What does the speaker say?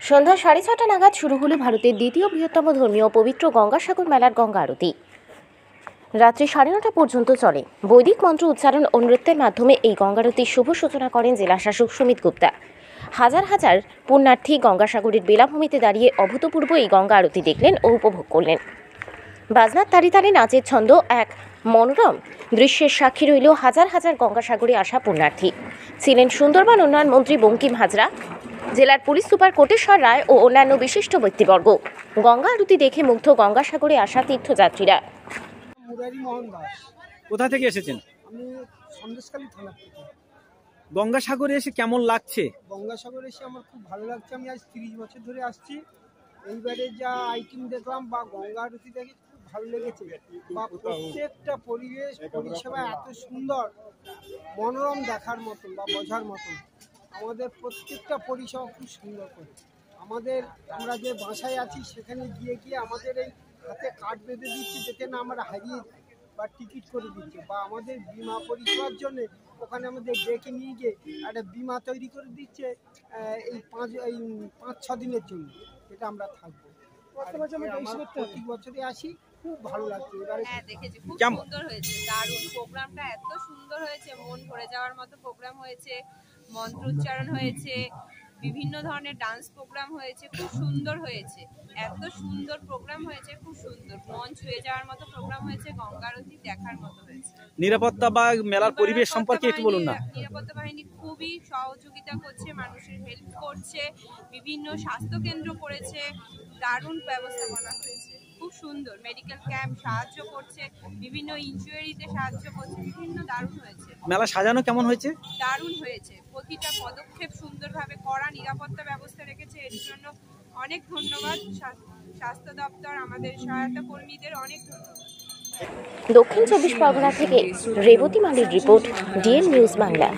সন্ধ্যা 6:30 নাগাদ শুরু হলো ভারতের দ্বিতীয় বৃহত্তম ধর্মীয় পবিত্র গঙ্গাসাগর মেলার গঙ্গা আরতি। রাত্রি 9:30 পর্যন্ত চলে। বৈদিক মন্ত্র উচ্চারণ ও নৃত্যের মাধ্যমে এই গঙ্গারতির শুভ সূচনা করেন জেলা শাসক সুমিত গুপ্তা। হাজার হাজার পুণ্যার্থী গঙ্গাসাগরের বেলাভূমিতে দাঁড়িয়ে অভূতপূর্ব এই গঙ্গা আরতি দেখলেন ও উপভোগ করলেন। বাজনার তালে তালে নাচের ছন্দ এক মনোরম দৃশ্যের সাক্ষী রইল হাজার হাজার গঙ্গাসাগরে আসা পুণ্যার্থী। ছিলেন সুন্দরবন উন্নয়ন মন্ত্রী বঙ্কিম হাজরা, জেলার পুলিশ সুপার কোটেশ্বর রায় ও অন্যান্য বিশিষ্ট ব্যক্তিবর্গ। গঙ্গা আরতি দেখে মুগ্ধ গঙ্গাসাগরে আসা তীর্থযাত্রীরা। মুরারি মোহন দাস। কোথা থেকে এসেছেন? আমি সন্দেশখালী থানা থেকে। গঙ্গাসাগরে এসে কেমন লাগছে? গঙ্গাসাগরে এসে আমার খুব ভালো লাগছে। আমি আজ 30 বছর ধরে আসছি। এইবারে যা আইটেম দেখলাম বা গঙ্গা আরতি দেখে খুব ভালো লেগেছে। বা প্রত্যেকটা পরিবেশ পরিষেবা এত সুন্দর, মনোরম দেখার মতন বা বোঝার মতন। আমাদের প্রত্যেকটা পরিষেবা খুব সুন্দর করে। আমরা যে বাসায় আছি সেখানে গিয়ে আমাদের এই হাতে কার্ড বেঁধে দিচ্ছে যাতে না আমরা হারিয়ে যাই, বা টিকিট করে দিচ্ছে, বা আমাদের বিমা পরিষেবার জন্য ওখানে আমাদের ডেকে নিয়ে গিয়ে একটা বিমা তৈরি করে দিচ্ছে এই 5-6 দিনের জন্য। এটা আমরা থাকবো। প্রতি বছরে আসি, খুব ভালো লাগছে। হ্যাঁ, দেখেছি, খুব সুন্দর হয়েছে, দারুণ প্রোগ্রামটা, এত সুন্দর হয়েছে, মন ভরে যাওয়ার মতো প্রোগ্রাম হয়েছে, মন্ত্র উচ্চারণ হয়েছে, বিভিন্ন ধরনের ডান্স প্রোগ্রাম হয়েছে, খুব সুন্দর হয়েছে, এত সুন্দর প্রোগ্রাম হয়েছে, খুব সুন্দর, মন ছুঁয়ে যাওয়ার মতো প্রোগ্রাম হয়েছে, গঙ্গা আরতি দেখার মতো হয়েছে। নিরাপত্তা বা মেলার পরিবেশ সম্পর্কে একটু বলুন না। নিরাপত্তা বাহিনী খুবই সহযোগিতা করছে, মানুষের হেল্প করছে, বিভিন্ন স্বাস্থ্য কেন্দ্র করেছে, দারুণ ব্যবস্থাপনা হয়েছে, খুব সুন্দর, মেডিকেল ক্যাম্প সাহায্য করছে, বিভিন্ন ইনজুরিতে সাহায্য করছে, বিভিন্ন দারুণ হয়েছে। মেলা সাজানো কেমন হয়েছে? দারুণ হয়েছে, প্রতিটা পদক্ষেপ সুন্দরভাবে করা, নিরাপত্তা ব্যবস্থা রেখেছে, এর জন্য অনেক ধন্যবাদ স্বাস্থ্য দপ্তর, আমাদের সহায়তা কর্মীদের অনেক ধন্যবাদ। দক্ষিণ 24 পরগনা থেকে রেবতী মালির রিপোর্ট, ডিএন নিউজ বাংলা।